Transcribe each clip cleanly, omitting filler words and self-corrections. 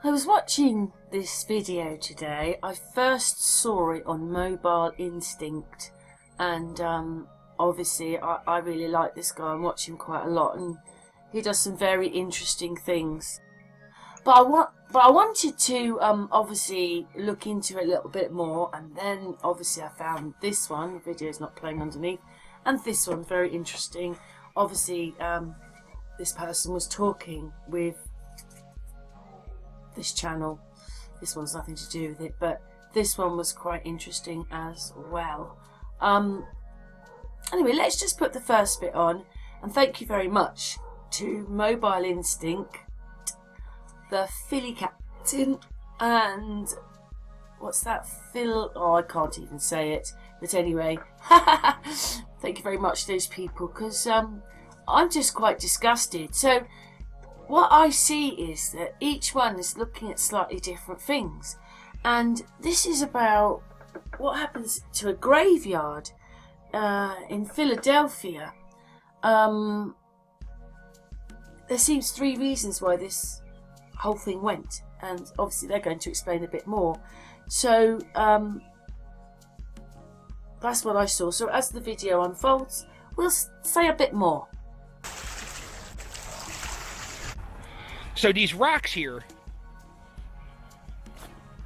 I was watching this video today. I first saw it on Mobile Instinct, and obviously I really like this guy. I'm watching quite a lot, and he does some very interesting things. But I wanted to obviously look into it a little bit more, and then obviously I found this one. The video is not playing underneath, and this one very interesting. Obviously, this person was talking with this channel. This one's nothing to do with it, but this one was quite interesting as well. Anyway, let's just put the first bit on, and thank you very much to Mobile Instinct, the Philly Captain, and what's that, Phil? Oh, I can't even say it. But anyway, thank you very much to those people, because I'm just quite disgusted. So what I see is that each one is looking at slightly different things, and this is about what happens to a graveyard in Philadelphia. There seems 3 reasons why this whole thing went, and obviously they're going to explain a bit more. So that's what I saw. So as the video unfolds, we'll say a bit more. So these rocks here,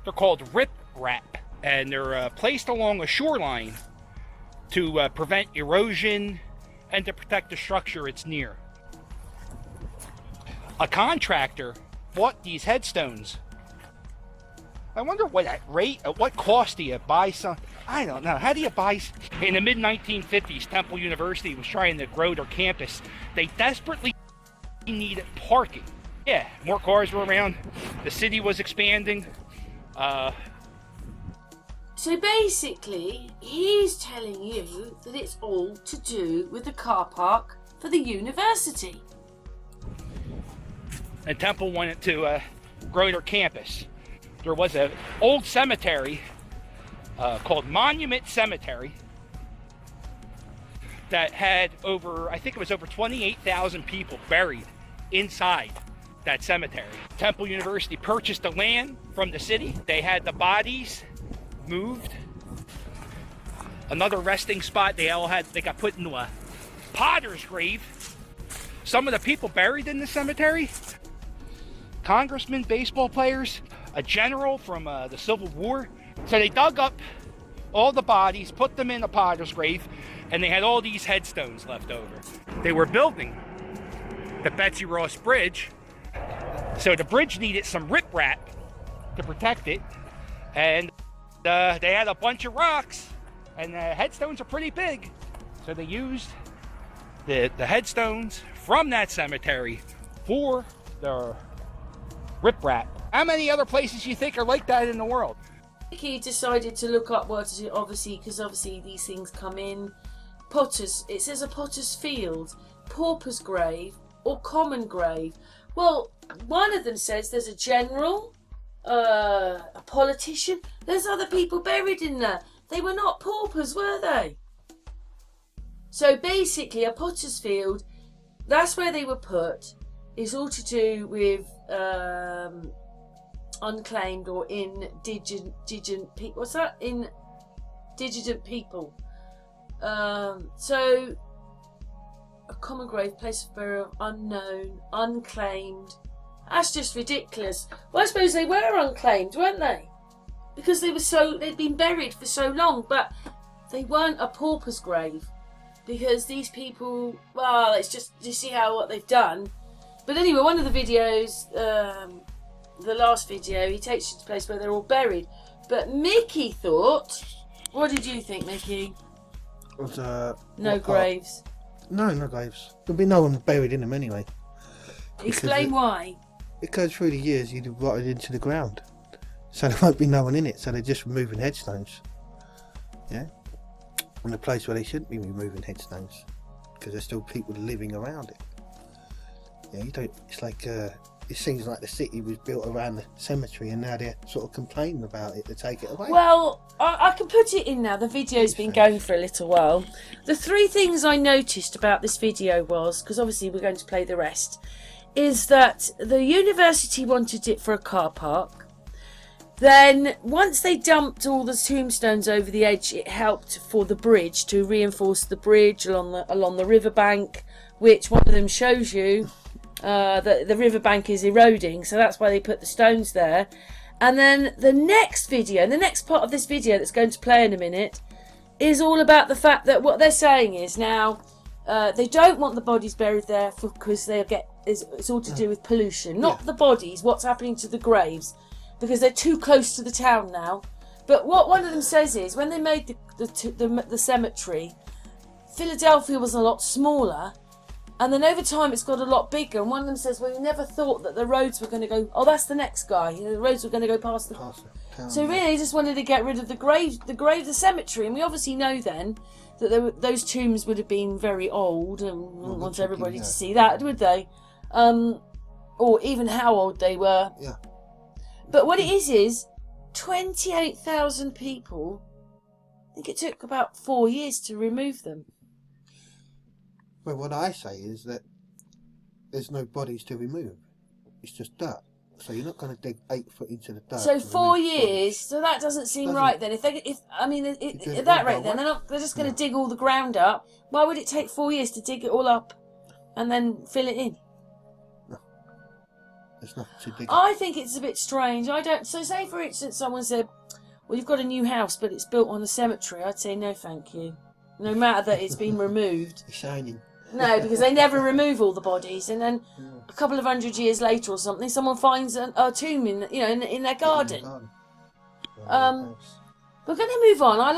they're called rip wrap, and they're placed along a shoreline to prevent erosion and to protect the structure it's near. A contractor bought these headstones. I wonder what cost do you buy some? I don't know. How do you buy? In the mid-1950s, Temple University was trying to grow their campus. They desperately needed parking. Yeah, more cars were around. The city was expanding. So basically, he's telling you that it's all to do with the car park for the university. And Temple wanted to grow their campus. There was an old cemetery called Mounument Cemetery that had I think it was over 28,000 people buried inside that cemetery. Temple University purchased the land from the city. They had the bodies moved. Another resting spot they got put into a potter's grave. Some of the people buried in the cemetery, congressmen, baseball players, a general from the Civil War. So they dug up all the bodies, put them in a potter's grave, and they had all these headstones left over. They were building the Betsy Ross Bridge, so the bridge needed some riprap to protect it, and they had a bunch of rocks, and the headstones are pretty big, so they used the headstones from that cemetery for the riprap. How many other places you think are like that in the world? He decided to look up what it, obviously, because obviously these things come in. Potters, it says a potter's field, pauper's grave, or common grave. Well, one of them says there's a general, a politician. There's other people buried in there. They were not paupers, were they? So basically, a potter's field, that's where they were put, is all to do with unclaimed or indigent people. What's that? Indigent people. So a common grave, place of burial, unknown, unclaimed. That's just ridiculous. Well, I suppose they were unclaimed, weren't they? Because they'd been buried for so long, but they weren't a pauper's grave. Because these people, well, it's just, you see what they've done. But anyway, one of the videos, the last video, he takes you to a place where they're all buried. But Mickey thought, what did you think, Mickey? No graves. No graves. There'll be no one buried in them anyway. Explain why. Because through the years you'd have rotted into the ground. So there won't be no one in it, so they're just removing headstones. Yeah? In a place where they shouldn't be removing headstones. Because there's still people living around it. Yeah, it's like, it seems like the city was built around the cemetery and now they're sort of complaining about it to take it away. Well, I can put it in now. The video's been going for a little while. The 3 things I noticed about this video was, because obviously we're going to play the rest, is that the university wanted it for a car park. Then once they dumped all the tombstones over the edge, it helped for the bridge, to reinforce the bridge along the riverbank, which one of them shows you that the riverbank is eroding, so that's why they put the stones there. And then the next video, the next part of this video that's going to play in a minute, is all about the fact that what they're saying is now they don't want the bodies buried there because it's all to do with pollution, not the bodies, what's happening to the graves, because they're too close to the town now. But what one of them says is, when they made the cemetery, Philadelphia was a lot smaller, and then over time it's got a lot bigger. And one of them says, well, you never thought that the roads were going to go, oh, that's the next guy, the roads were going to go past the town. So really they just wanted to get rid of the cemetery. And we obviously know then that those tombs would have been very old, and wouldn't want everybody to see that, would they? Or even how old they were. Yeah. But what it is 28,000 people. I think it took about 4 years to remove them. Well, what I say is that there's no bodies to remove. It's just dirt. So you're not going to dig 8 foot into the dirt. So 4 years. So that doesn't seem right then. At that rate, then they're just going to dig all the ground up. Why would it take 4 years to dig it all up and then fill it in? There's nothing to dig. I think it's a bit strange. So say for instance someone said, well, you've got a new house but it's built on a cemetery. I'd say no thank you. No matter that it's been removed. It's shining. No, because they never remove all the bodies, and then a couple of 100 years later or something, someone finds a tomb in their garden. We're going to move on. I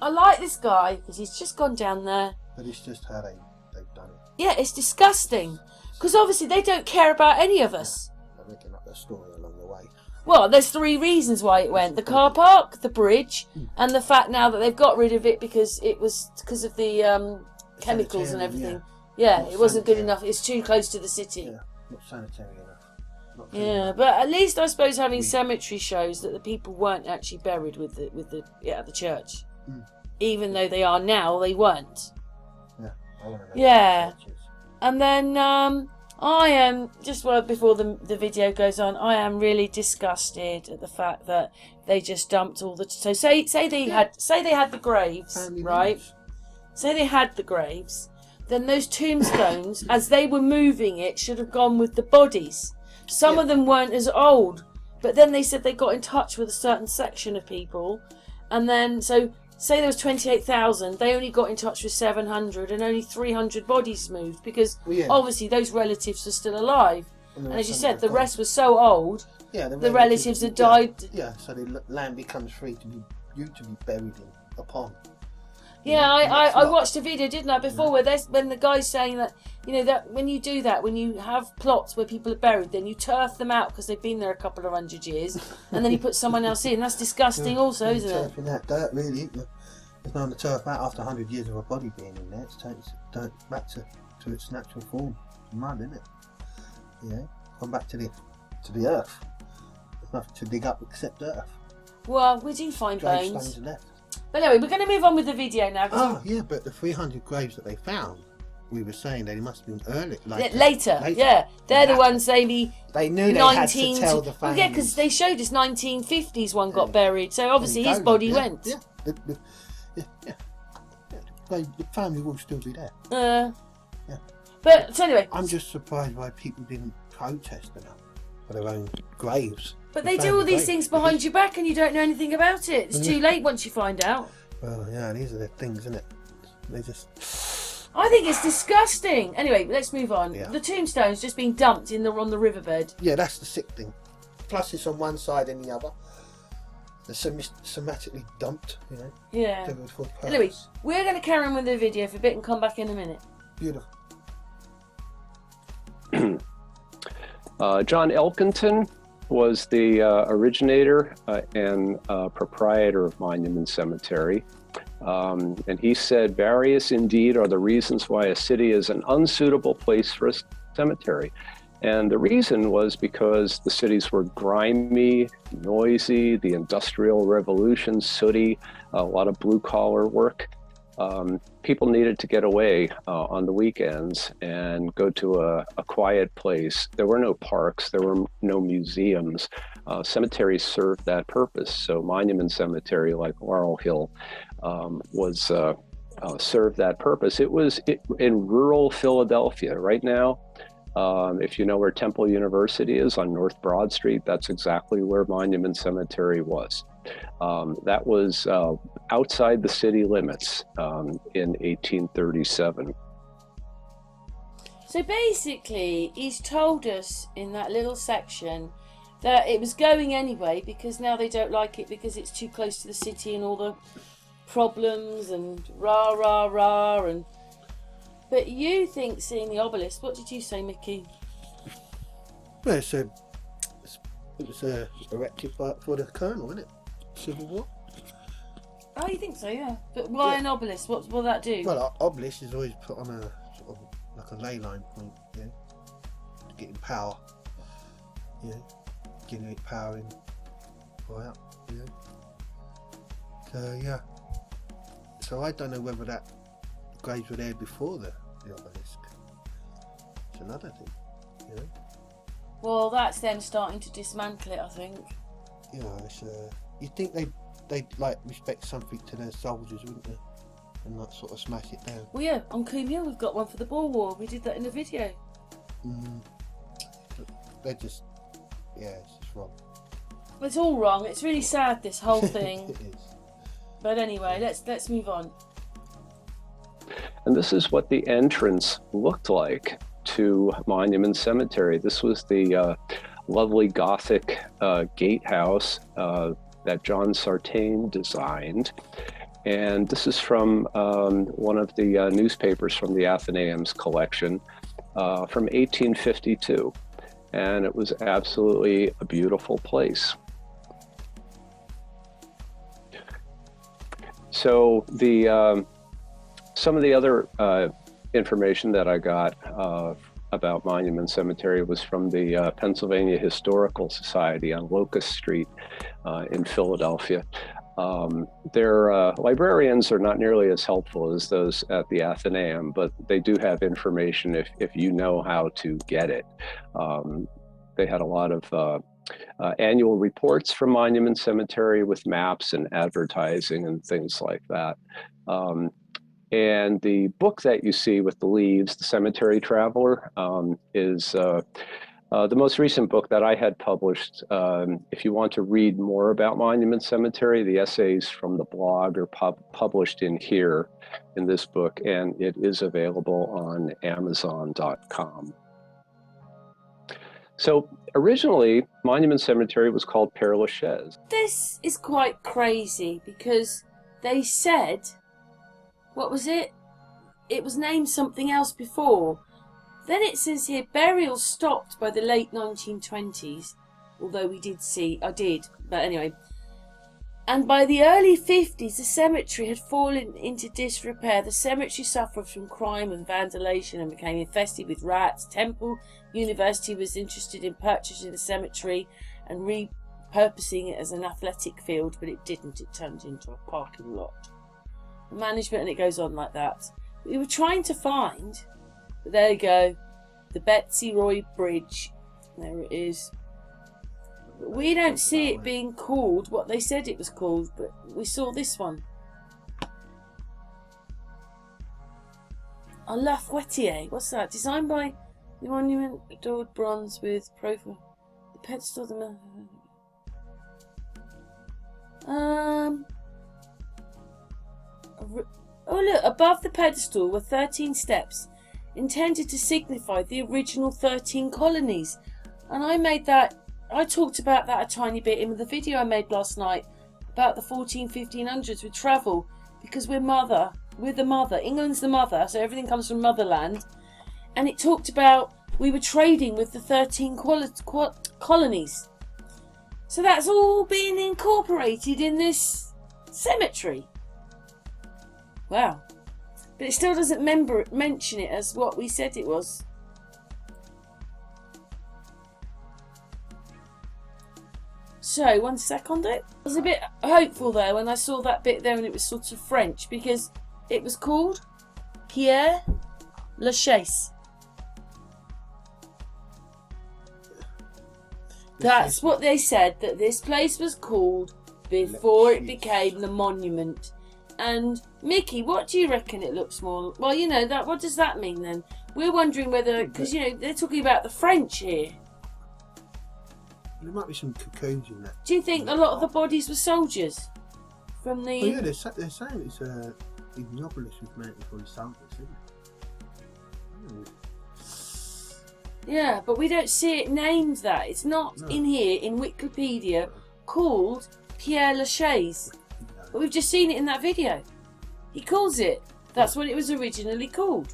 like this guy because he's just gone down there. But it's just how they've done it. Yeah, it's disgusting. Because obviously they don't care about any of us. They're making up their story along the way. Well, there's 3 reasons why it went. The car park, the bridge, and the fact now that they've got rid of it because of the chemicals and everything. Yeah, it wasn't good enough. It's too close to the city. Yeah, not sanitary enough. Yeah, but at least I suppose having cemetery shows that the people weren't actually buried with the church. Even though they are now, they weren't. Yeah, I want to know. Yeah. And then I am, just before the video goes on, I am really disgusted at the fact that they just dumped all the... So say they had the graves, Family right? members. Say they had the graves, then those tombstones, as they were moving it, should have gone with the bodies. Some of them weren't as old, but then they said they got in touch with a certain section of people, and then, so... Say there was 28,000, they only got in touch with 700 and only 300 bodies moved because obviously those relatives are still alive. And as you said, the rest was so old, the relatives had died. Yeah, so the land becomes free to be buried upon. Yeah, I watched a video, didn't I, before when the guy's saying that, that when you do that, when you have plots where people are buried, then you turf them out because they've been there a couple of 100 years, and then you put someone else in. That's disgusting also, isn't it? Turfing that dirt, really. There's no one to turf out after 100 years of a body being in there. It's dirt back to its natural form. Mud, isn't it? Yeah, come back to the earth. There's nothing to dig up except earth. Well, we do find bones. Gravestones are left. But anyway, we're going to move on with the video now. Yeah, but the 300 graves that they found, we were saying they must have been later. Yeah, they're the ones they knew they had to tell the families. Well, yeah, because they showed us 1950s one got buried, so obviously his body went. Yeah, the family will still be there. Yeah. But so anyway, I'm just surprised why people didn't protest enough for their own graves. But they do all these things behind your back and you don't know anything about it. It's too late once you find out. Well, yeah, these are the things, isn't it? They just... I think it's disgusting. Anyway, let's move on. Yeah. The tombstone's just been dumped on the riverbed. Yeah, that's the sick thing. Plus it's on one side and the other. They're somatically dumped, Yeah. For purpose. Anyway, we're going to carry on with the video for a bit and come back in a minute. Beautiful. John Elkington was the originator and proprietor of Mounument Cemetery. And he said, various indeed are the reasons why a city is an unsuitable place for a cemetery. And the reason was because the cities were grimy, noisy, the Industrial Revolution, sooty, a lot of blue-collar work. people needed to get away on the weekends and go to a quiet place. There were no parks, there were no museums. Cemeteries served that purpose. So Monument Cemetery, like Laurel Hill, was served that purpose. It was in rural Philadelphia. Right now, if you know where Temple University is on North Broad Street, that's exactly where Monument Cemetery was. That was outside the city limits in 1837. So basically, he's told us in that little section that it was going anyway because now they don't like it because it's too close to the city and all the problems and rah rah rah and. But you think seeing the obelisk? What did you say, Mickey? Well, it was erected for the colonel, isn't it? Civil War. Oh, you think so? Yeah. But why an obelisk? What will that do? Well, an obelisk is always put on a sort of like a ley line point, yeah, getting power, yeah, getting it power in, right up, you know. So yeah. So I don't know whether that graves were there before the obelisk. It's another thing, you know. Well, that's them starting to dismantle it, I think. Yeah, it's you'd think they'd like respect something to their soldiers, wouldn't they? And not sort of smash it down. Well, yeah, on Coombe Hill we've got one for the Boer War. We did that in a video. They're just, yeah, it's just wrong. It's all wrong. It's really sad, this whole thing. It is. But anyway, let's move on. And this is what the entrance looked like to Monument Cemetery. This was the lovely Gothic gatehouse that John Sartain designed. And this is from one of the newspapers from the Athenaeum's collection from 1852. And it was absolutely a beautiful place. So some of the other information that I got about Monument Cemetery was from the Pennsylvania Historical Society on Locust Street in Philadelphia. Their librarians are not nearly as helpful as those at the Athenaeum, but they do have information if you know how to get it. They had a lot of annual reports from Monument Cemetery with maps and advertising and things like that. And the book that you see with the leaves, The Cemetery Traveler, is the most recent book that I had published. If you want to read more about Monument Cemetery, the essays from the blog are published in here in this book, and it is available on Amazon.com. So originally, Monument Cemetery was called Pere La Chaise. This is quite crazy because they said, what was it? It was named something else before. Then it says here, burials stopped by the late 1920s, although I did, but anyway. And by the early 50s, the cemetery had fallen into disrepair. The cemetery suffered from crime and vandalisation and became infested with rats. Temple University was interested in purchasing the cemetery and repurposing it as an athletic field, but it didn't. It turned into a parking lot. Management, and it goes on like that. We were trying to find, but there you go, the Betsy Roy Bridge. There it is. We don't see it being called what they said it was called, but we saw this one. A La Fouettier. What's that? Designed by the monument, adored bronze with profile. The pedestal. Oh look, above the pedestal were 13 steps intended to signify the original 13 colonies. And I talked about that a tiny bit in the video I made last night about the 1500s with travel, because we're the mother, England's the mother, so everything comes from motherland. And it talked about we were trading with the 13 colonies. So that's all being incorporated in this cemetery. Wow. But it still doesn't mention it as what we said it was. So, one second. I was a bit hopeful there when I saw that bit there and it was sort of French, because it was called? Pere La Chaise. That's what they said, that this place was called before it became the monument. And Mickey, what do you reckon it looks more? Well, you know, that. What does that mean then? We're wondering whether, because, you know, they're talking about the French here. There might be some cocoons in that. Do you think a lot of the bodies were soldiers? From the... Oh yeah, they're saying it's Ignopolis was mounted for his soldiers, isn't it? Yeah, but we don't see it named that. It's not in here, in Wikipedia, called Pere La Chaise. But we've just seen it in that video. He calls it. That's what it was originally called.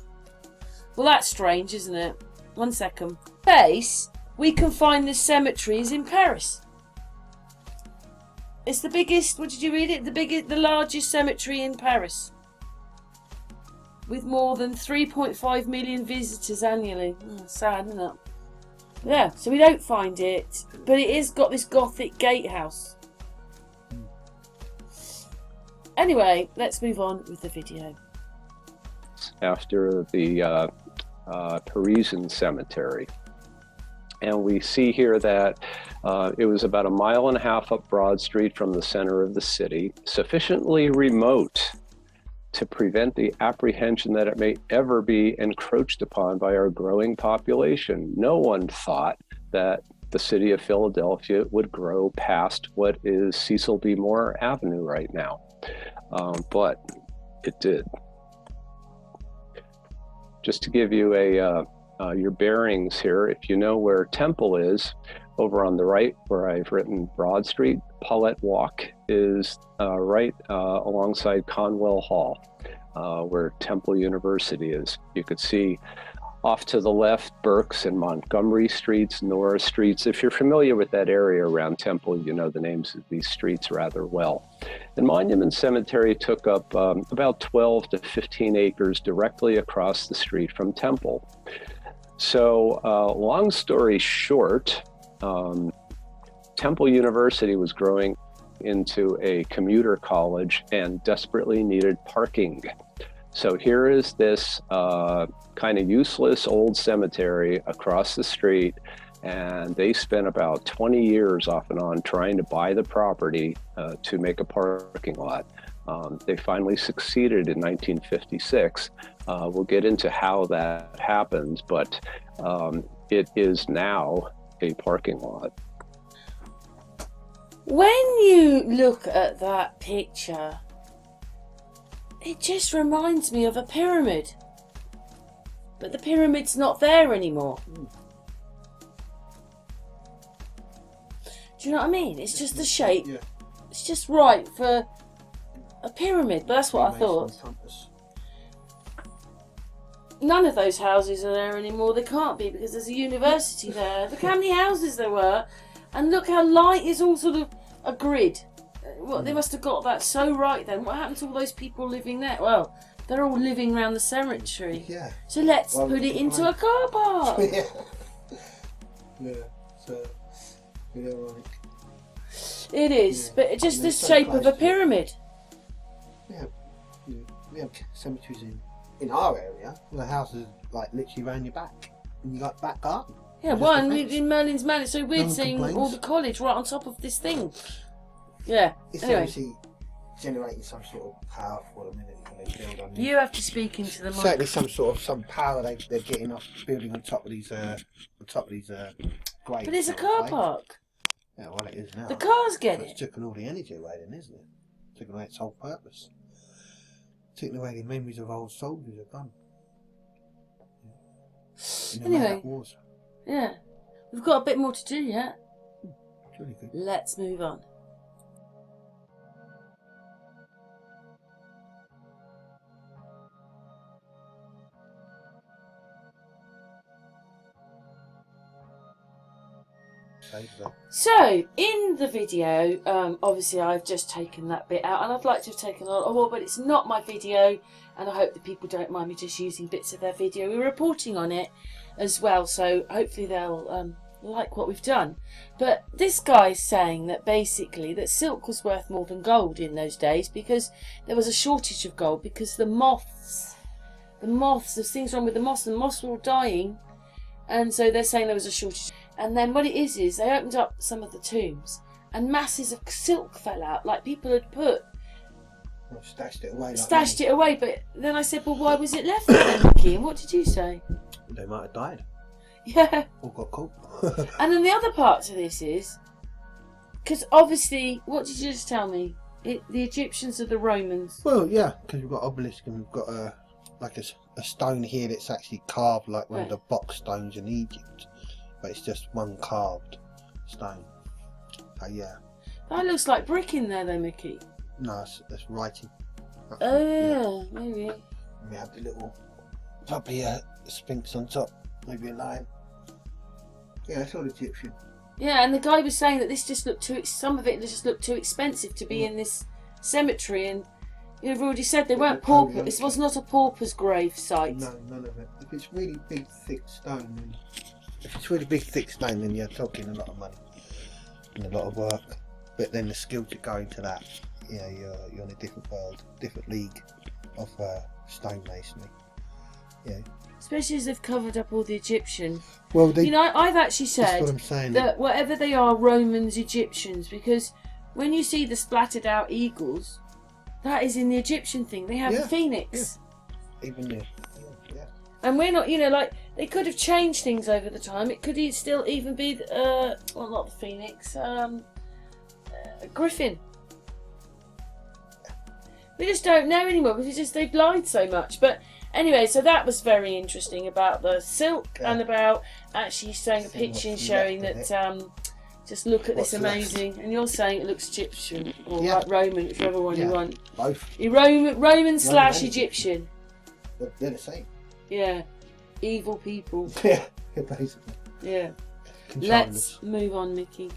Well, that's strange, isn't it? 1 second. Base, we can find the cemeteries in Paris. It's the biggest, what did you read it? The largest cemetery in Paris. With more than 3.5 million visitors annually. Sad, isn't it? Yeah, so we don't find it, but it is got this Gothic gatehouse. Anyway, let's move on with the video. After the Parisian cemetery. And we see here that it was about 1.5 miles up Broad Street from the center of the city, sufficiently remote to prevent the apprehension that it may ever be encroached upon by our growing population. No one thought that the city of Philadelphia would grow past what is Cecil B. Moore Avenue right now, but it did. Just to give you your bearings here, if you know where Temple is, over on the right where I've written Broad Street, Paulette Walk is right alongside Conwell Hall, where Temple University is. You could see off to the left, Berks and Montgomery Streets, Norris Streets. If you're familiar with that area around Temple, you know the names of these streets rather well. And Monument Cemetery took up about 12 to 15 acres directly across the street from Temple. So long story short, Temple University was growing into a commuter college and desperately needed parking. So here is this kind of useless old cemetery across the street, and they spent about 20 years off and on trying to buy the property to make a parking lot. They finally succeeded in 1956. We'll get into how that happened, but it is now a parking lot. When you look at that picture, it just reminds me of a pyramid. But the pyramid's not there anymore. Do you know what I mean? It's just the shape. Yeah. It's just right for a pyramid, but that's what I thought. None of those houses are there anymore. They can't be because there's a university there. Look how many houses there were, and look how light is all sort of a grid. Well, they must have got that so right then. What happened to all those people living there? Well, they're all living around the cemetery. Yeah. So let's put it into a car park. Yeah. Yeah. So, ironic. It is, but it's just the shape of a pyramid. We have cemeteries in our area. The house is like literally around your back, and you got back garden. Yeah, one in Merlin's Manor. It's so weird seeing all the college right on top of this thing. Yeah. It's anyway. obviously generating some sort of power for them, when they build on. You have to speak into the mic. Certainly some power they're getting up building on top of these graves. But it's a car park. Yeah, well it is now. The cars get it. It's taken all the energy away then, isn't it? Taken away its whole purpose. Taking away the memories of old soldiers are gone. Anyway, yeah, we've got a bit more to do yet. It's really good. Let's move on. So, in the video, obviously I've just taken that bit out, and I'd like to have taken a lot more, but it's not my video, and I hope that people don't mind me just using bits of their video. We're reporting on it as well, so hopefully they'll like what we've done. But this guy's saying that basically that silk was worth more than gold in those days because there was a shortage of gold because the moths, there's things wrong with the moths, and the moths were all dying, and so they're saying there was a shortage. And then what it is they opened up some of the tombs and masses of silk fell out, like people had put stashed it away. It away, but then I said, well, why was it left there, Mickey? And what did you say? They might have died. Yeah. Or got caught. And then the other part to this is, because obviously, what did you just tell me? The Egyptians are the Romans. Well, yeah, because we've got obelisk and we've got a stone here that's actually carved like one of the box stones in Egypt, but it's just one carved stone. So yeah. That looks like brick in there, though, Mickey. No, that's writing. Oh yeah, maybe. We have the little probably sphinx on top, maybe a lion. Yeah, it's all Egyptian. Yeah, and the guy was saying that this just looked some of it just looked too expensive to be in this cemetery, and you've already said they weren't pauper. This was not a pauper's grave site. No, none of it. If it's really big, thick stone, then you're talking a lot of money and a lot of work. But then the skills that go into that, yeah, you're in a different world, different league of stonemasonry. Yeah. Especially as they've covered up all the Egyptian. Well, I've actually said that's what I'm saying. that whatever they are, Romans, Egyptians, because when you see the splattered out eagles, that is in the Egyptian thing. They have the phoenix. Yeah. Even there. Yeah. And we're not, like, they could have changed things over the time. It could still even be, well, not the phoenix, griffin. We just don't know anymore because they've lied so much. But anyway, so that was very interesting about the silk and about actually showing a picture and showing that, just look at this amazing, and you're saying it looks Egyptian or Roman, whichever one you want. Both. Roman / Egyptian. They're the same. Yeah. Evil people. Yeah, basically. Yeah. Let's move on, Mickey.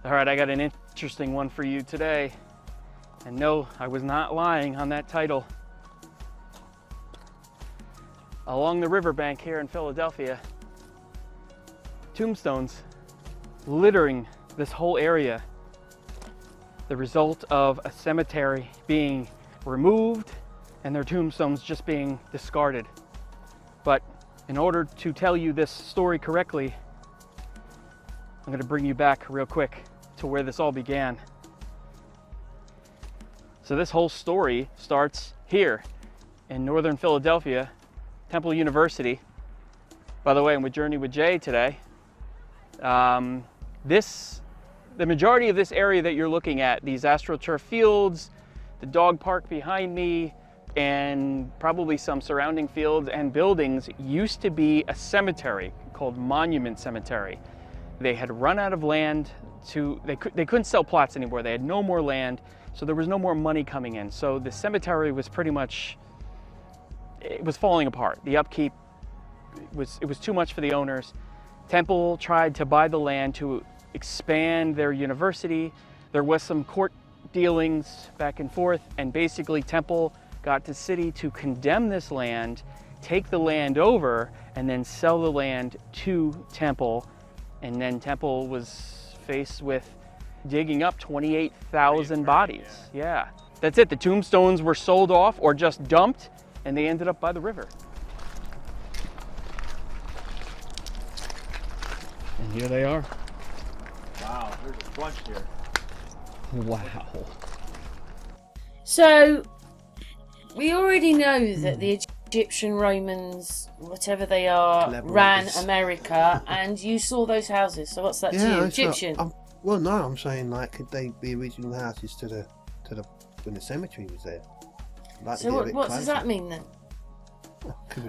All right, I got an interesting one for you today. And no, I was not lying on that title. Along the riverbank here in Philadelphia, tombstones littering this whole area. The result of a cemetery being removed and their tombstones just being discarded. But in order to tell you this story correctly, I'm going to bring you back real quick to where this all began. So this whole story starts here in northern Philadelphia, Temple University. By the way, I'm with Journey with Jay today. The majority of this area that you're looking at, these AstroTurf fields, the dog park behind me, and probably some surrounding fields and buildings used to be a cemetery called Mounument Cemetery. They had run out of land they couldn't sell plots anymore. They had no more land, so there was no more money coming in. So the cemetery was pretty much, it was falling apart. The upkeep it was too much for the owners. Temple tried to buy the land to expand their university. There was some court dealings back and forth, and basically Temple got the city to condemn this land, take the land over, and then sell the land to Temple. And then Temple was faced with digging up 28,000 bodies. Yeah, that's it. The tombstones were sold off or just dumped, and they ended up by the river. And here they are. Wow, there's a bunch here. Wow. So, we already know that the Egyptian Romans, whatever they are, ran America, and you saw those houses. So what's that to you? Egyptian? Well, no, I'm saying like could they be original houses to the when the cemetery was there? Like so what does that mean then?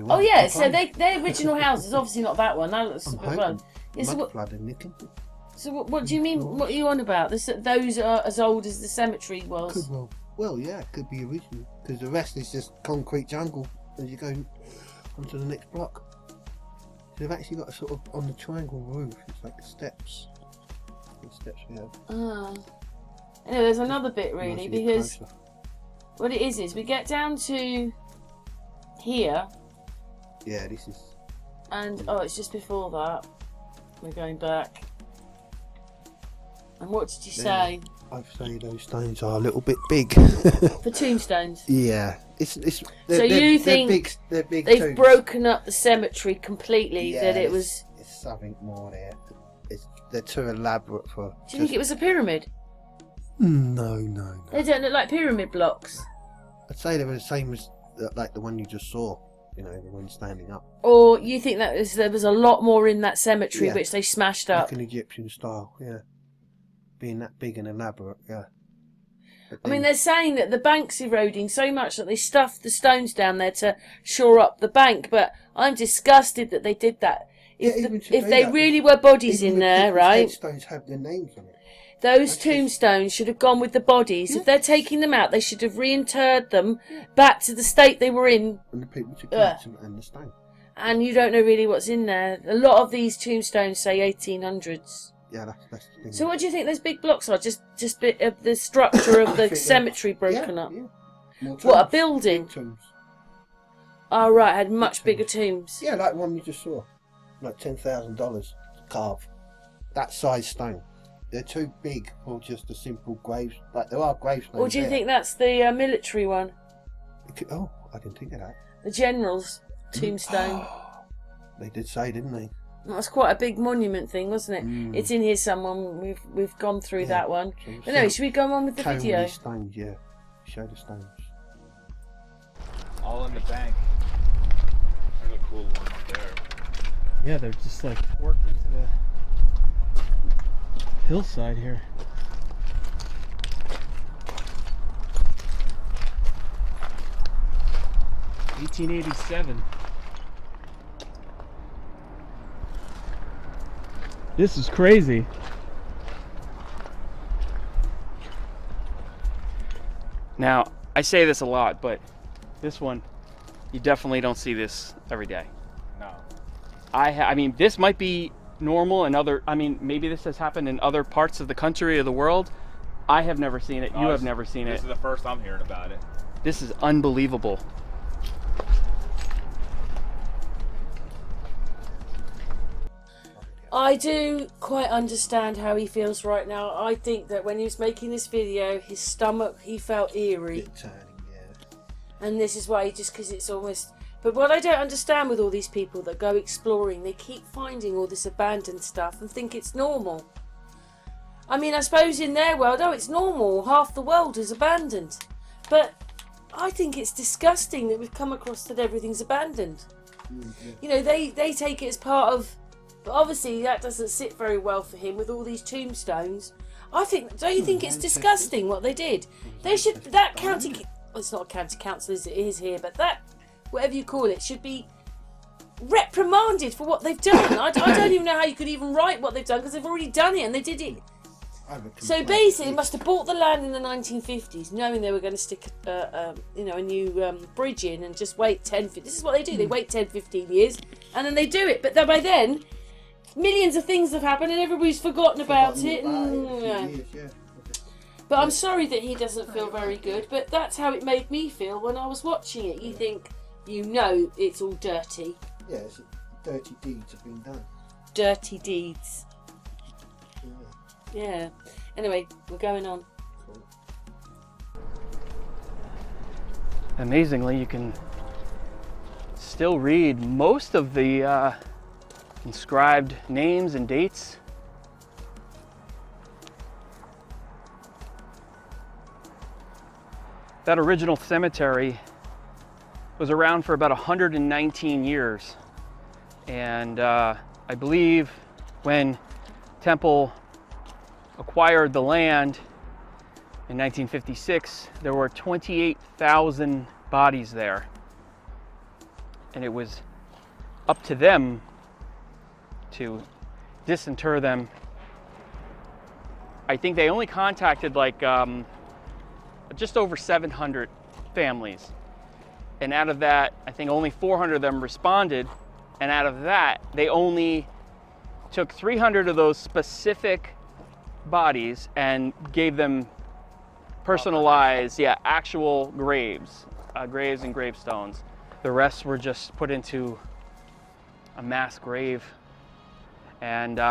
Oh yeah, so they're original houses. Obviously not that one. That looks well. Yeah, so what do you mean? What are you on about? Those are as old as the cemetery was. Well, yeah, it could be original because the rest is just concrete jungle as you go onto the next block. So they've actually got a sort of on the triangle roof. It's like steps. The steps we have. Anyway, there's another bit really because what it is we get down to here, Yeah, this is. and it's just before that. We're going back. And what did you say? I'd say those stones are a little bit big. For tombstones? Yeah, So you think they're big they've tombs. broken up the cemetery completely? Yeah, That it was. It's something more there. They're too elaborate for. Do you think it was a pyramid? No. They don't look like pyramid blocks. I'd say they were the same as like the one you just saw. You know, the one standing up. Or you think that there was a lot more in that cemetery Yeah. which they smashed up? Like an Egyptian style, yeah. Being that big and elaborate, yeah. But I mean, then- they're saying that the bank's eroding so much that they stuffed the stones down there to shore up the bank, but I'm disgusted that they did that. If, Yeah, even to if do they that, really were bodies even in the there, people's right, headstones have their names on it. those That's just- tombstones should have gone with the bodies. If they're taking them out, they should have reinterred them back to the state they were in, And the people to collect and the stone. and you don't know really what's in there. A lot of these tombstones say 1800s. Yeah, that's the thing. So what do you think those big blocks are? Just bit of the structure of I the think they're- cemetery broken up? Yeah. More What, a tombs. building? More tombs. Oh right, had much Big bigger tombs. Yeah, like one you just saw. Like $10,000 to carve. That size stone. They're too big for just a simple grave. Like there are gravestones. Or do you there. think that's the military one? Oh, I didn't think of that. The general's tombstone. They did say, didn't they? That was quite a big monument thing, wasn't it? Mm. It's in here somewhere. We've gone through Yeah. that one. So But no, should we go on with the Tony video? stones, yeah. Show the stones. All in the bank. There's a cool one up there. Yeah, they're just like worked into the hillside here. $1887. This is crazy. Now, I say this a lot, but this one, you definitely don't see this every day. No. I mean, this might be normal in other, I mean, maybe this has happened in other parts of the country or the world. I have never seen it. You have never seen This it. is the first I'm hearing about it. This is unbelievable. I do quite understand how he feels right now. I think that when he was making this video, his stomach, he felt eerie. Bit turning, yeah. And this is why, just because it's almost... But what I don't understand with all these people that go exploring, they keep finding all this abandoned stuff and think it's normal. I mean, I suppose in their world, it's normal. Half the world is abandoned. But I think it's disgusting that we've come across that everything's abandoned. You know, they take it as part of... But obviously that doesn't sit very well for him with all these tombstones. I think, don't you think it's disgusting what they did? They should, that county, well, it's not a county council as it is here, but that, whatever you call it, should be reprimanded for what they've done. I don't even know how you could even write what they've done because they've already done it and they did it. So basically, they must have bought the land in the 1950s, knowing they were going to stick, a new bridge in and just wait 10. This is what they do. They wait 10, 15 years, and then they do it. But then by then, millions of things have happened, and everybody's forgotten about it. But I'm sorry that he doesn't feel very good. But that's how it made me feel when I was watching it. You think, it's all dirty. Yeah, dirty deeds have been done. Dirty deeds. Yeah. Anyway, we're going on. Amazingly, you can still read most of the inscribed names and dates. That original cemetery was around for about 119 years. And I believe when Temple acquired the land in 1956, there were 28,000 bodies there. And it was up to them to disinter them. I think they only contacted like just over 700 families. And out of that, I think only 400 of them responded. And out of that, they only took 300 of those specific bodies and gave them personalized, yeah, actual graves, graves and gravestones. The rest were just put into a mass grave, and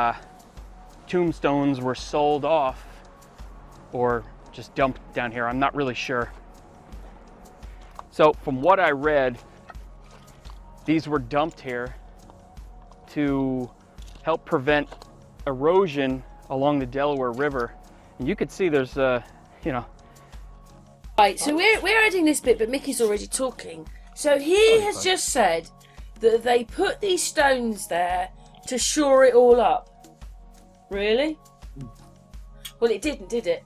tombstones were sold off or just dumped down here. I'm not really sure. So from what I read, these were dumped here to help prevent erosion along the Delaware River. And you could see there's you know. Right, so we're adding this bit, but Mickey's already talking. So he has just said that they put these stones there to shore it all up. Really? Well, it didn't, did it?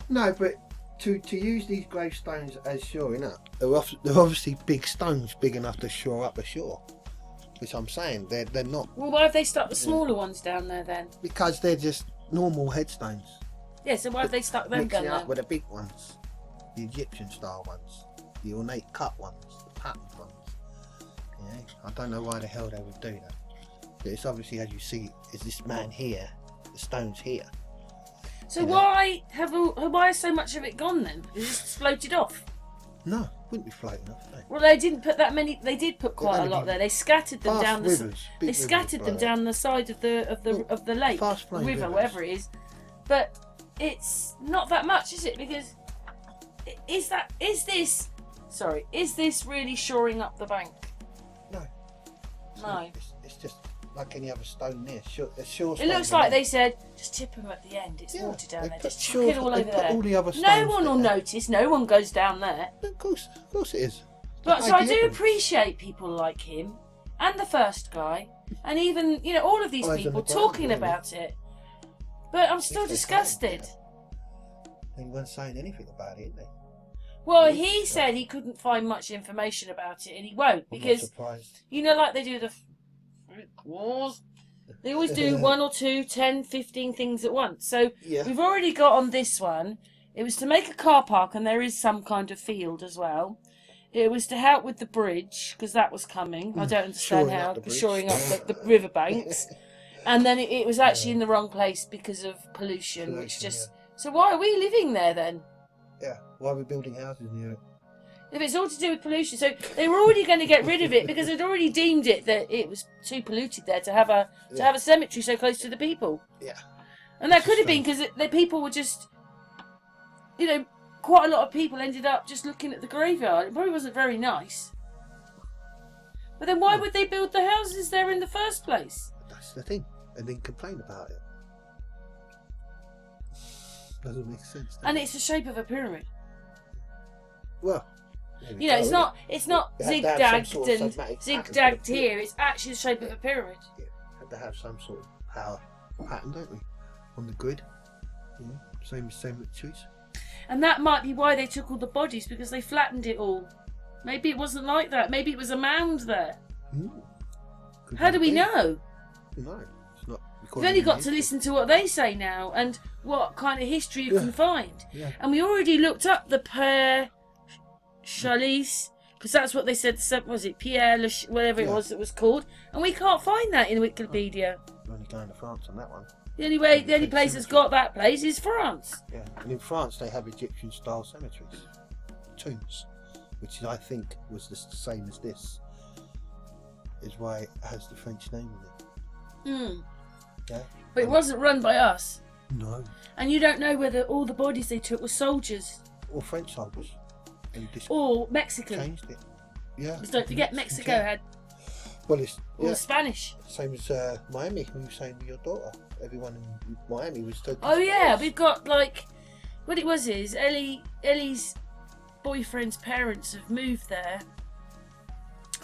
No, but to use these gravestones as shoring up, they're obviously big stones, big enough to shore up a shore. Which I'm saying, they're not. Well, why have they stuck the smaller ones down there then? Because they're just normal headstones. Yeah, so why have they stuck them down Mixing there? up with the big ones, the Egyptian style ones, the ornate cut ones, the patterned ones. Yeah, I don't know why the hell they would do that. But it's obviously, as you see, is this man here, the stone's here. So why has so much of it gone then? Because it's just floated off. No, wouldn't be floating off. No. Well, they didn't put that many. They did put quite a lot there. They scattered them Fast down the. rivers, big They scattered them rivers down the side of the lake, fast flowing river, rivers. whatever it is. But it's not that much, is it? Because is this really shoring up the bank? No. No. It's just like any other stone there. Sure, It looks like they said, just tip them at the end. It's water down there. Just chuck it all over there. All the other No stones one will there. notice. No one goes down there. Of course it is. But so I do Idea. appreciate people like him and the first guy, and even all of these Eyes on people the ground, talking really. about it. But I'm still If they disgusted. say it, They weren't saying anything about it, they? Well, he said he couldn't find much information about it, and he won't I'm not because surprised. like they do the wars. They always do 1 or 2, 10, 15 things at once. So Yeah. we've already got on this one. It was to make a car park, and there is some kind of field as well. It was to help with the bridge because that was coming. I don't understand Shoring how up the bridge. shoring up the riverbanks. And then it was actually in the wrong place because of pollution, which Pollution, just. So why are we living there then? Yeah. Why are we building houses near it? If it's all to do with pollution, so they were already going to get rid of it because they'd already deemed it that it was too polluted there to have a cemetery so close to the people. Yeah. And that could have been because the people were just, quite a lot of people ended up just looking at the graveyard. It probably wasn't very nice. But then why would they build the houses there in the first place? That's the thing. And then complain about it. Doesn't make sense. does And it? it's the shape of a pyramid. Well. there we You know, go, it's not They had to have some zigzagged sort of and somatic zigzagged pattern. here. It's actually the shape of a pyramid. Yeah. Had to have some sort of power pattern, don't we? On the grid. Yeah. Same as cemeteries. And that might be why they took all the bodies, because they flattened it all. Maybe it wasn't like that. Maybe it was a mound there. How do we know? No, it's not. We've only got to listen to what they say now and what kind of history you can find. Yeah. And we already looked up the Pere La Chaise, because that's what they said. Was it Pere La Chaise, whatever it was that was called? And we can't find that in Wikipedia. We're only going to France on that one. The only place that's got that place is France. Yeah. And in France, they have Egyptian style cemeteries, tombs, which I think was the same as this. Is why it has the French name in it. Yeah. But it wasn't run by us. No. And you don't know whether all the bodies they took were soldiers Or French soldiers. And just or Mexican. changed it. Yeah. Because don't forget, Mexico Okay. had Well, it's all Spanish. same as Miami. When you were saying with your daughter, everyone in Miami was totally. Oh yeah, Spanish. we've got what it was is Ellie's boyfriend's parents have moved there,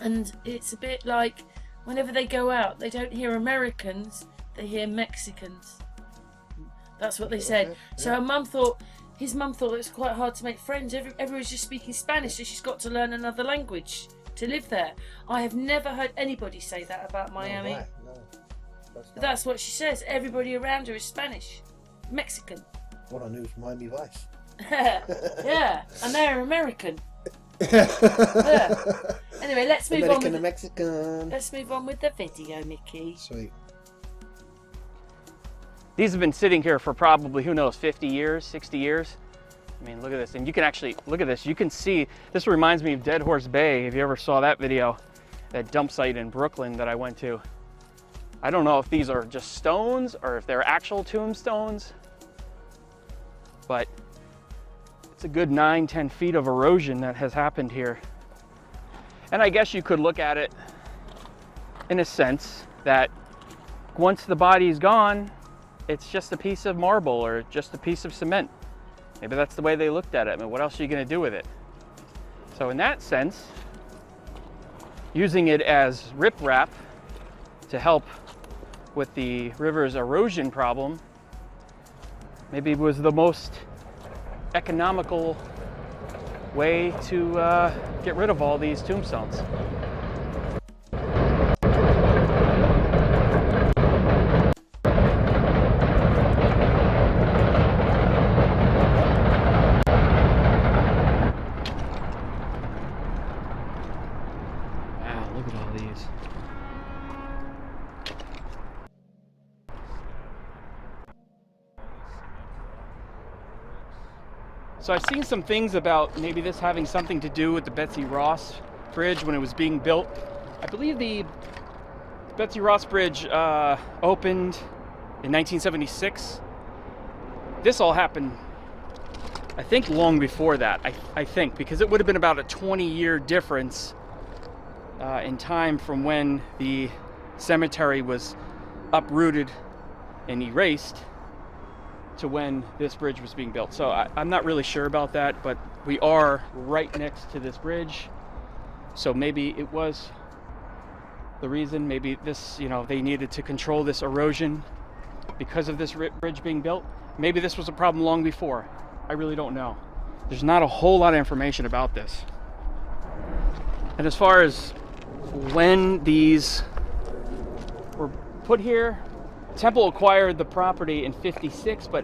and it's a bit like whenever they go out, they don't hear Americans, they hear Mexicans. That's what they said. Okay, So his mum thought it was quite hard to make friends. Everyone's just speaking Spanish, so she's got to learn another language to live there. I have never heard anybody say that about Miami. No, right, no. But that's what she says. Everybody around her is Spanish, Mexican. What I knew was Miami Vice. Yeah, and they're American. Yeah. Anyway, let's move American on. and Mexican. Let's move on with the video, Mickey. Sweet. These have been sitting here for probably, who knows, 50 years, 60 years. I mean, look at this. And you can actually, look at this. You can see, this reminds me of Dead Horse Bay. If you ever saw that video, that dump site in Brooklyn that I went to. I don't know if these are just stones or if they're actual tombstones, but it's a good 9-10 feet of erosion that has happened here. And I guess you could look at it in a sense that once the body's gone, it's just a piece of marble or just a piece of cement. Maybe that's the way they looked at it. I mean, what else are you going to do with it? So in that sense, using it as riprap to help with the river's erosion problem maybe was the most economical way to get rid of all these tombstones. Wow, look at all these. So I've seen some things about maybe this having something to do with the Betsy Ross Bridge when it was being built. I believe the Betsy Ross Bridge opened in 1976. This all happened, I think, long before that. I think, because it would have been about a 20-year difference in time from when the cemetery was uprooted and erased to when this bridge was being built. So I'm not really sure about that, but we are right next to this bridge. So maybe it was the reason, maybe this, you know, they needed to control this erosion because of this bridge being built. Maybe this was a problem long before. I really don't know. There's not a whole lot of information about this. And as far as when these were put here, Temple acquired the property in '56, but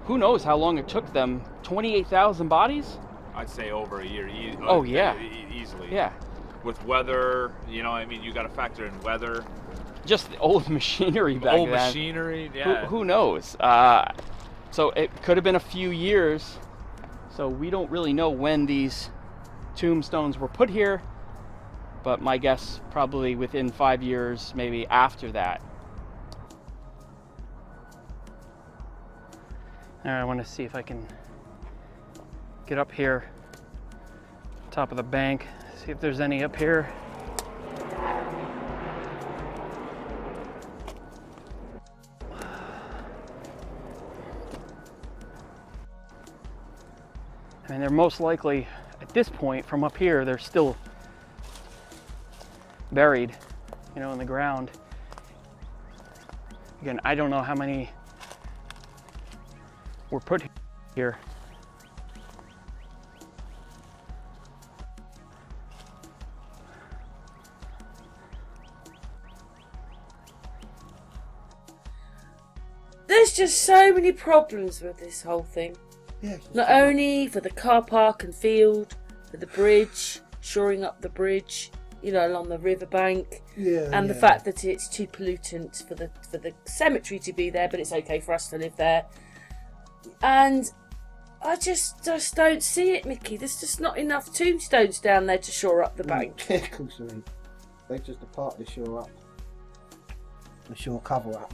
who knows how long it took them? 28,000 bodies? I'd say over a year. Oh, yeah. Easily. Yeah. With weather, you know, I mean, you got to factor in weather. Just the old machinery back then. Old machinery, yeah. Who knows? So it could have been a few years. So we don't really know when these tombstones were put here, but my guess probably within 5 years, maybe after that. Now I want to see if I can get up here, top of the bank, see if there's any up here. I mean, they're most likely, at this point, from up here, they're still buried, you know, in the ground. Again, I don't know how many were put here. There's just so many problems with this whole thing. Yeah, Not only for the car park and field, for the bridge, shoring up the bridge, you know, along the riverbank, and the fact that it's too pollutant for the cemetery to be there, but it's okay for us to live there. And I just don't see it, Mickey. There's just not enough tombstones down there to shore up the bank. Of course there ain't. They're just a part of the shore up. The shore cover up.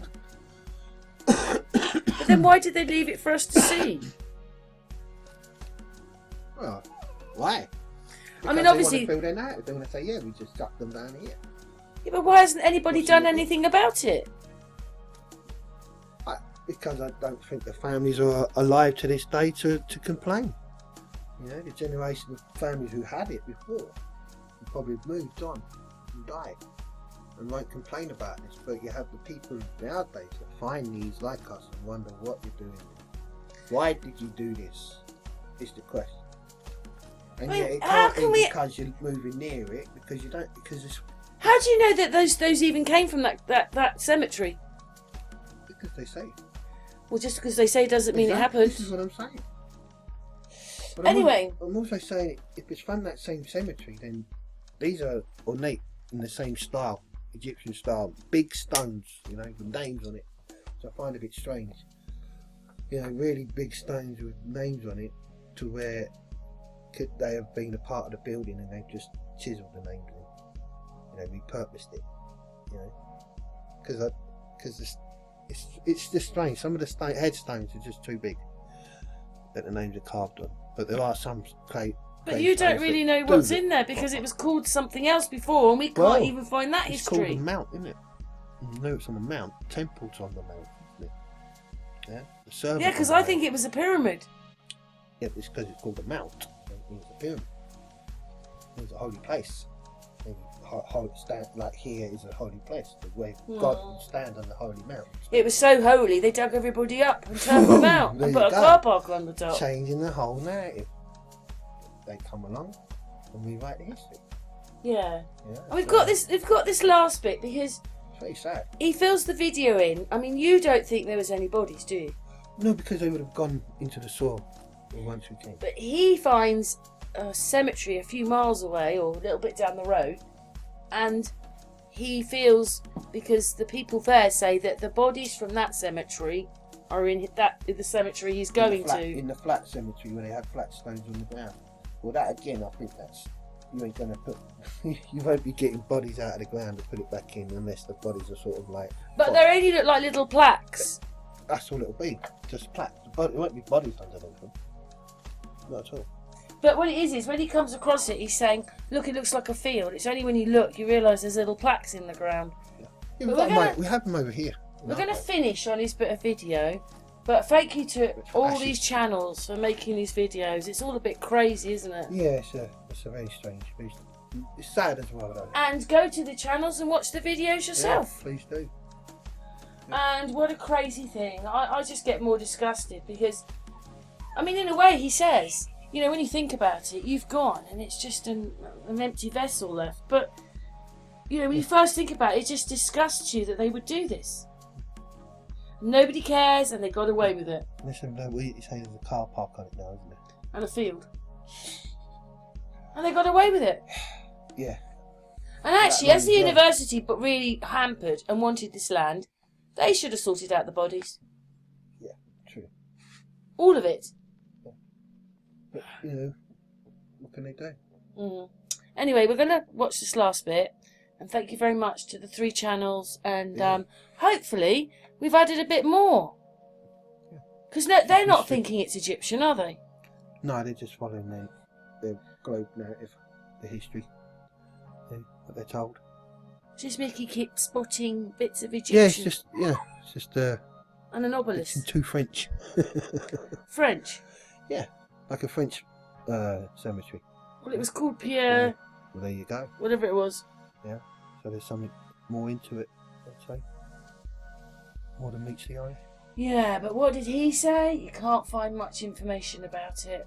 But then why did they leave it for us to see? Well, why? Because I mean, they obviously, want to build their narrative. They want to say, yeah, we just chucked them down here. yeah, but why hasn't anybody done anything about it? Because I don't think the families are alive to this day to complain. You know, the generation of families who had it before probably moved on and died and won't complain about this. But you have the people nowadays that find these like us and wonder what you're doing. Why did you do this? Is the question. And Wait, yet it how can't can be we- because you're moving near it, because you don't, because it's How do you know that those even came from that cemetery? because they say. Well, just because they say doesn't mean it happened. This is what I'm saying. But Anyway. I'm also saying if it's from that same cemetery, then these are ornate in the same style, Egyptian style, big stones, you know, with names on it. So I find it a bit strange. you know, really big stones with names on it, to where could they have been a part of the building and they've just chiselled the names in, you know, repurposed it, you know, because it's just strange. Some of the headstones are just too big that the names are carved on, but there are some great. But you don't really know what's in there because it was called something else before, and we can't even find that it's history. It's called a mount, isn't it? No, it's on the mount. Temple's on the mount, isn't it? Yeah. The servant. Yeah, because I think it was a pyramid. Yeah, but it's because it's called a mount. It means a pyramid. It means a holy place. Like here is a holy place, where God will stand on the holy mount. It was so holy they dug everybody up and turned them out and put a car park on the top. Changing the whole narrative. They come along and rewrite the history. Yeah. And we've got this last bit because it's very sad. He fills the video in. I mean, you don't think there was any bodies, do you? No, because they would have gone into the soil once we came. But he finds a cemetery a few miles away or a little bit down the road, and he feels, because the people there say that the bodies from that cemetery are in the cemetery he's going to. In the flat cemetery where they have flat stones on the ground. Well, that again, I think you ain't gonna put. You won't be getting bodies out of the ground to put it back in unless the bodies are sort of like. But they only look like little plaques. That's all it'll be, just plaques. It won't be bodies underneath them. Not at all. But what it is when he comes across it, he's saying, "Look, it looks like a field." It's only when you look you realise there's little plaques in the ground. Yeah, we have them over here. We're going to finish on his bit of video, but thank you to all these channels for making these videos. It's all a bit crazy, isn't it? Yeah, it's a very strange piece. It's sad as well, though. And go to the channels and watch the videos yourself. Yeah, please do. And what a crazy thing. I just get more disgusted because, I mean, in a way, he says, you know, when you think about it, you've gone and it's just an empty vessel left. But, you know, when you first think about it, it just disgusts you that they would do this. Nobody cares and they got away with it. Listen, you say there's a car park on it now, isn't there? And a field. And they got away with it. Yeah. And actually, as the university but really hampered and wanted this land, they should have sorted out the bodies. Yeah, true. All of it. Yeah. But, you know, what can they do? Anyway, we're going to watch this last bit. And thank you very much to the 3 channels. And hopefully, we've added a bit more. Because they're not thinking it's Egyptian, are they? No, they're just following their globe narrative, the history, what they're told. Just Mickey keeps spotting bits of Egyptian. Yeah, it's just and an obelisk. It's in too French. French? Yeah, like a French cemetery. Well, it was called Pierre. Well, there you go. Whatever it was. Yeah, so there's something more into it, I'd say. More than meets the eye. Yeah, but what did he say? You can't find much information about it.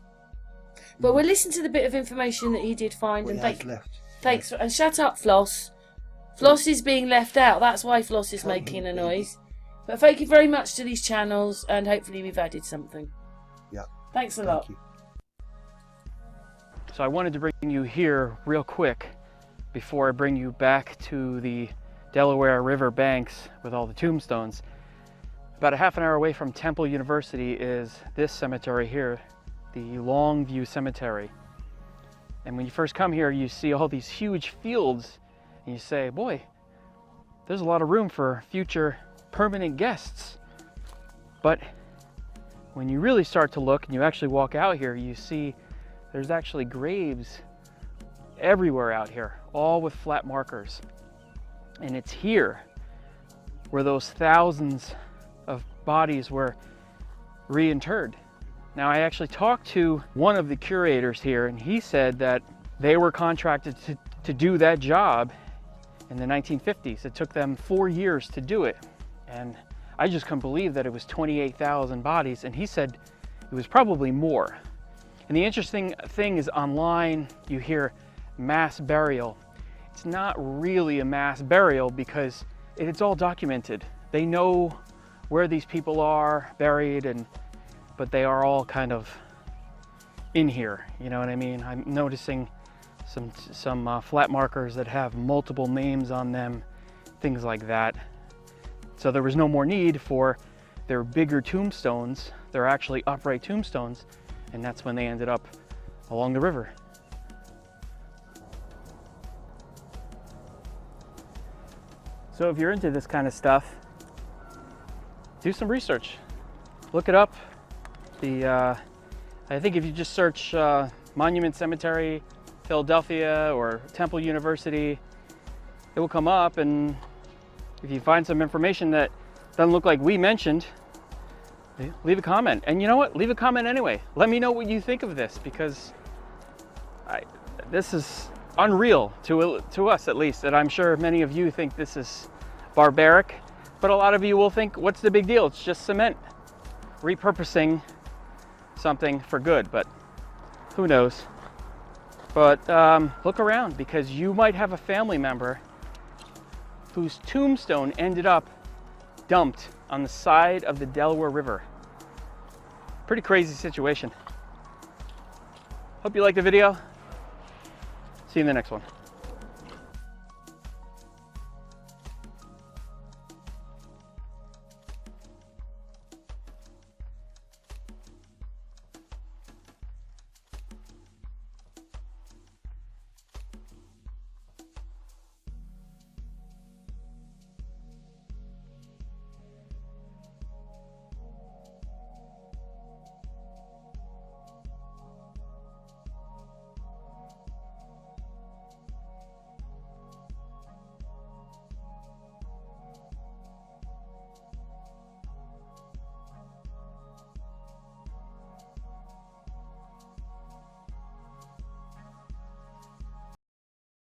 But we'll listen to the bit of information that he did find. What and thanks. And shut up, Floss. Floss is being left out. That's why Floss is making a noise. But thank you very much to these channels, and hopefully we've added something. Yeah. Thanks a lot. Thank you. So I wanted to bring you here real quick before I bring you back to the Delaware River banks with all the tombstones. About a half an hour away from Temple University is this cemetery here, the Longview Cemetery. And when you first come here, you see all these huge fields, and you say, boy, there's a lot of room for future permanent guests. But when you really start to look and you actually walk out here, you see there's actually graves everywhere out here, all with flat markers. And it's here where those thousands of bodies were reinterred. Now, I actually talked to one of the curators here, and he said that they were contracted to do that job in the 1950s. It took them 4 years to do it. And I just couldn't believe that it was 28,000 bodies, and he said it was probably more. And the interesting thing is, online you hear mass burial. It's not really a mass burial because it's all documented. They know where these people are buried, but they are all kind of in here, you know what I mean? I'm noticing some flat markers that have multiple names on them, things like that. So there was no more need for they're bigger tombstones. They're actually upright tombstones, and that's when they ended up along the river. So if you're into this kind of stuff, do some research. Look it up. I think if you just search Monument Cemetery, Philadelphia, or Temple University, it will come up, and if you find some information that doesn't look like we mentioned, leave a comment. And you know what? Leave a comment anyway. Let me know what you think of this, because this is unreal to us, at least, and I'm sure many of you think this is barbaric, but a lot of you will think, what's the big deal? It's just cement repurposing something for good, but who knows? But look around, because you might have a family member whose tombstone ended up dumped on the side of the Delaware River. Pretty crazy situation. Hope you liked the video. See you in the next one.